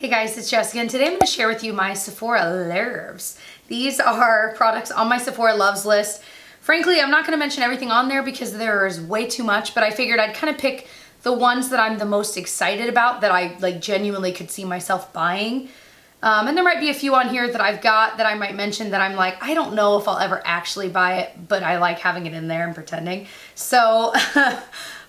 Hey guys, it's Jessica, and today I'm going to share with you my Sephora Loves. These are products on my Sephora Loves list. Frankly, I'm not going to mention everything on there because there is way too much, but I figured I'd kind of pick the ones that I'm the most excited about, that I like genuinely could see myself buying. And there might be a few on here that I've got that I might mention that I'm like, I don't know if I'll ever actually buy it, but I like having it in there and pretending. So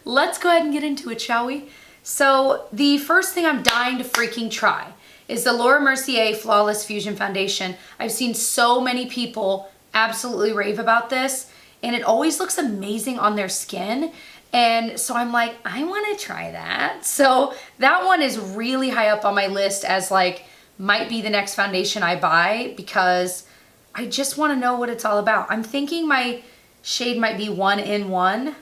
let's go ahead and get into it, shall we? So the first thing I'm dying to freaking try is the Mercier Flawless Fusion Foundation. I've seen so many people absolutely rave about this, and it always looks amazing on their skin. And so I'm like, I want to try that. So that one is really high up on my list as like, might be the next foundation I buy, because I just want to know what it's all about. I'm thinking my shade might be 1-in-1.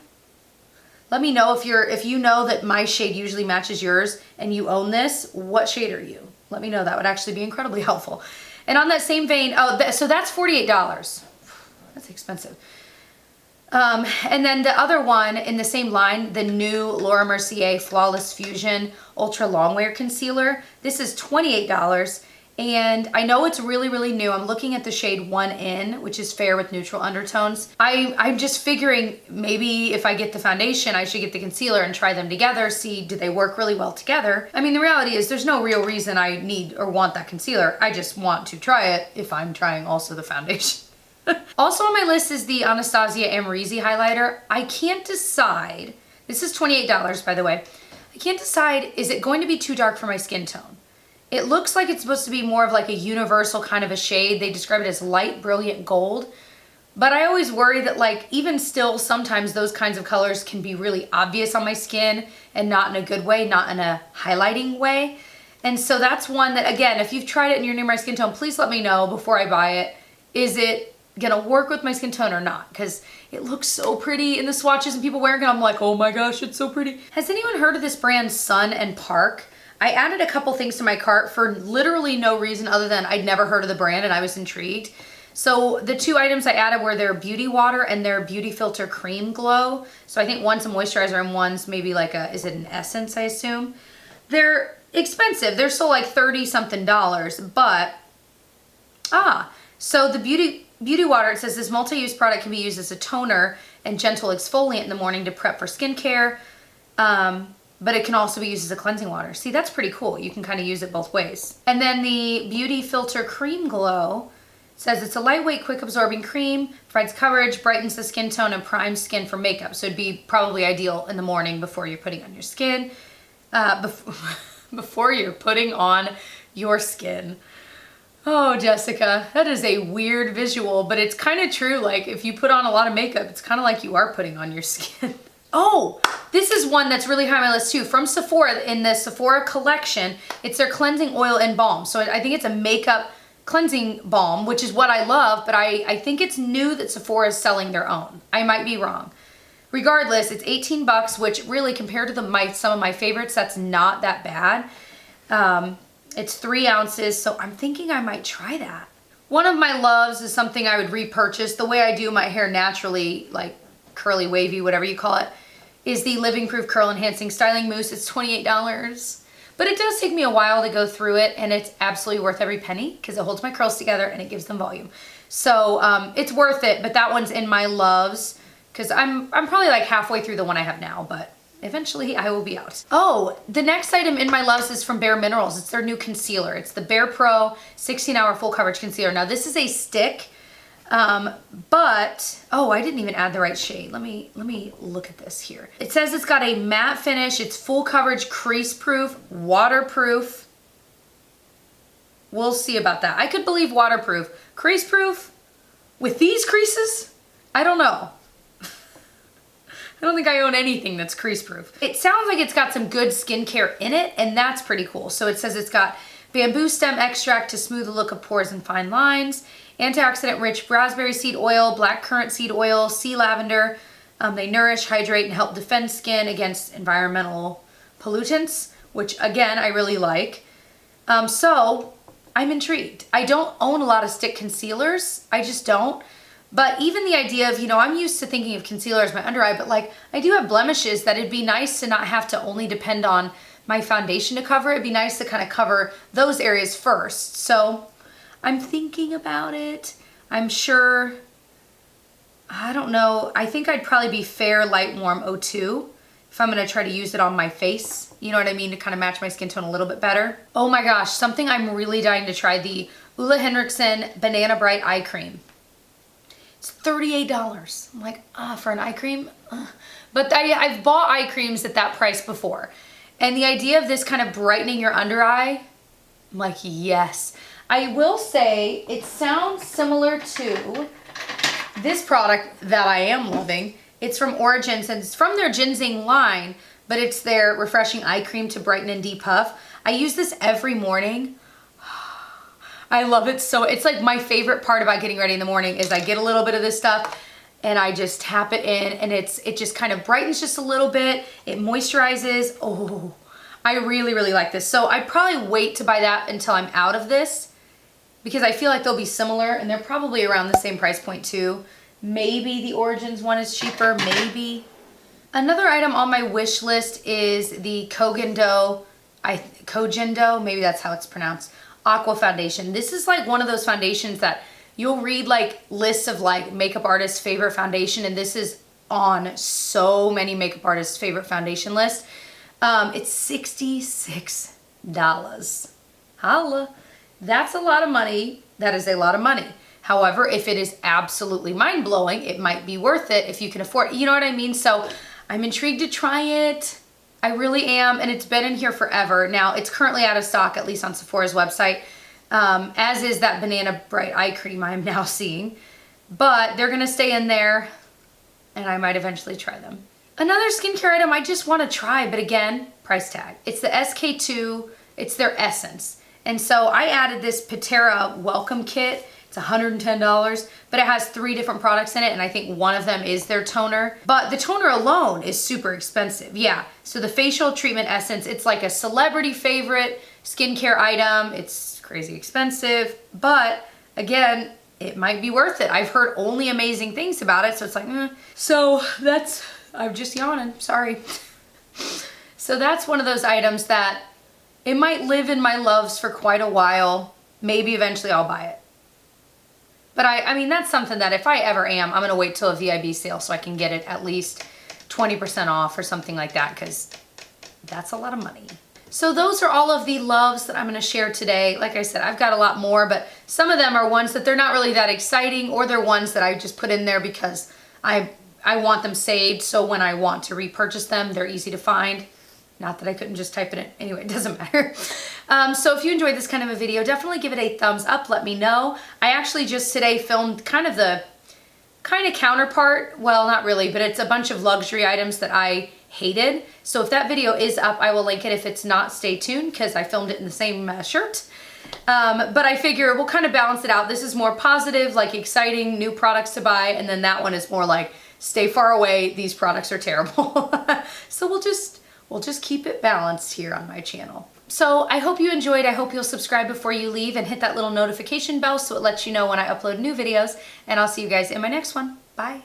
Let me know if you know that my shade usually matches yours and you own this, what shade are you? Let me know. That would actually be incredibly helpful. And on that same vein, so that's $48. That's expensive. And then the other one in the same line, the new Laura Mercier Flawless Fusion Ultra Longwear Concealer. This is $28. And I know it's really, really new. I'm looking at the shade 1-In, which is fair with neutral undertones. I'm just figuring maybe if I get the foundation, I should get the concealer and try them together, see do they work really well together. I mean, the reality is there's no real reason I need or want that concealer. I just want to try it if I'm trying also the foundation. Also on my list is the Anastasia Amrezy highlighter. I can't decide. This is $28, by the way. I can't decide, is it going to be too dark for my skin tone? It looks like it's supposed to be more of like a universal kind of a shade. They describe it as light, brilliant gold. But I always worry that like, even still, sometimes those kinds of colors can be really obvious on my skin and not in a good way, not in a highlighting way. And so that's one that, again, if you've tried it and you're near my skin tone, please let me know before I buy it. Is it gonna work with my skin tone or not? Because it looks so pretty in the swatches and people wearing it. I'm like, oh my gosh, it's so pretty. Has anyone heard of this brand Sun and Park? I added a couple things to my cart for literally no reason other than I'd never heard of the brand and I was intrigued. So the two items I added were their beauty water and their beauty filter cream glow. So I think one's a moisturizer and one's maybe like a, is it an essence, I assume? They're expensive. They're still like 30 something dollars, but, so the beauty water, it says this multi-use product can be used as a toner and gentle exfoliant in the morning to prep for skincare. But it can also be used as a cleansing water. See, that's pretty cool. You can kind of use it both ways. And then the Beauty Filter Cream Glow says it's a lightweight, quick absorbing cream, provides coverage, brightens the skin tone, and primes skin for makeup. So it'd be probably ideal in the morning before you're putting on your skin. Before you're putting on your skin. Oh, Jessica, that is a weird visual, but it's kind of true. Like if you put on a lot of makeup, it's kind of like you are putting on your skin. Oh, this is one that's really high on my list too. From Sephora, in the Sephora collection, it's their cleansing Oil-In-Balm. So I think it's a makeup cleansing balm, which is what I love, but I think it's new that Sephora is selling their own. I might be wrong. Regardless, it's 18 bucks, which really compared to some of my favorites, that's not that bad. It's 3 ounces, so I'm thinking I might try that. One of my loves is something I would repurchase the way I do my hair naturally, like curly, wavy, whatever you call it, is the Living Proof Curl Enhancing Styling Mousse. It's $28. But it does take me a while to go through it, and it's absolutely worth every penny because it holds my curls together and it gives them volume. So it's worth it, but that one's in my loves because I'm probably like halfway through the one I have now, but eventually I will be out. Oh, the next item in my loves is from BareMinerals. It's their new concealer. It's the BarePro 16-Hour Full Coverage Concealer. Now this is a stick. But, oh, I didn't even add the right shade. Let me look at this here. It says it's got a matte finish. It's full coverage, crease proof, waterproof. We'll see about that. I could believe waterproof. Crease proof with these creases? I don't know. I don't think I own anything that's crease proof. It sounds like it's got some good skincare in it, and that's pretty cool. So it says it's got bamboo stem extract to smooth the look of pores and fine lines, antioxidant-rich raspberry seed oil, blackcurrant seed oil, sea lavender. They nourish, hydrate, and help defend skin against environmental pollutants, which, again, I really like. So I'm intrigued. I don't own a lot of stick concealers. I just don't. But even the idea of, you know, I'm used to thinking of concealer as my under eye, but like I do have blemishes that it'd be nice to not have to only depend on my foundation to cover, it'd be nice to kind of cover those areas first. So I'm thinking about it. I'm sure, I don't know. I think I'd probably be Fair Light Warm 02 if I'm gonna try to use it on my face. You know what I mean? To kind of match my skin tone a little bit better. Oh my gosh, something I'm really dying to try, the OLEHENRIKSEN Banana Bright Eye Cream. It's $38. I'm like, for an eye cream? But I've bought eye creams at that price before. And the idea of this kind of brightening your under eye, I'm like, yes. I will say it sounds similar to this product that I am loving. It's from Origins and it's from their Ginzing line, but it's their refreshing eye cream to brighten and depuff. I use this every morning. I love it so. It's like my favorite part about getting ready in the morning is I get a little bit of this stuff and I just tap it in, and it just kind of brightens just a little bit. It moisturizes. Oh, I really, really like this. So I'd probably wait to buy that until I'm out of this because I feel like they'll be similar and they're probably around the same price point too. Maybe the Origins one is cheaper, maybe. Another item on my wish list is the Kogendo, maybe that's how it's pronounced, Aqua Foundation. This is like one of those foundations that you'll read like lists of like makeup artists' favorite foundation, and this is on so many makeup artists' favorite foundation lists. It's $66. Holla. That's a lot of money. That is a lot of money. However, if it is absolutely mind-blowing, it might be worth it if you can afford it. You know what I mean? So I'm intrigued to try it. I really am, and it's been in here forever. Now, it's currently out of stock, at least on Sephora's website, as is that Banana Bright Eye Cream I'm now seeing. But they're gonna stay in there, and I might eventually try them. Another skincare item I just wanna try, but again, price tag. It's the SK2, it's their Essence. And so I added this Pitera Welcome Kit. It's $110, but it has 3 different products in it, and I think one of them is their toner. But the toner alone is super expensive. Yeah, so the facial treatment essence, it's like a celebrity favorite skincare item. It's crazy expensive, but again, it might be worth it. I've heard only amazing things about it, so it's like, So that's, I'm just yawning, sorry. So that's one of those items that it might live in my loves for quite a while. Maybe eventually I'll buy it. But I mean, that's something that if I ever am, I'm gonna wait till a VIB sale so I can get it at least 20% off or something like that, because that's a lot of money. So those are all of the loves that I'm gonna share today. Like I said, I've got a lot more, but some of them are ones that they're not really that exciting, or they're ones that I just put in there because I want them saved, so when I want to repurchase them, they're easy to find. Not that I couldn't just type it in. Anyway, it doesn't matter. So if you enjoyed this kind of a video, definitely give it a thumbs up. Let me know. I actually just today filmed kind of the counterpart. Well, not really, but it's a bunch of luxury items that I hated. So if that video is up, I will link it. If it's not, stay tuned because I filmed it in the same shirt. But I figure we'll kind of balance it out. This is more positive, like exciting new products to buy. And then that one is more like, stay far away. These products are terrible. So we'll just keep it balanced here on my channel. So I hope you enjoyed. I hope you'll subscribe before you leave and hit that little notification bell so it lets you know when I upload new videos. And I'll see you guys in my next one. Bye.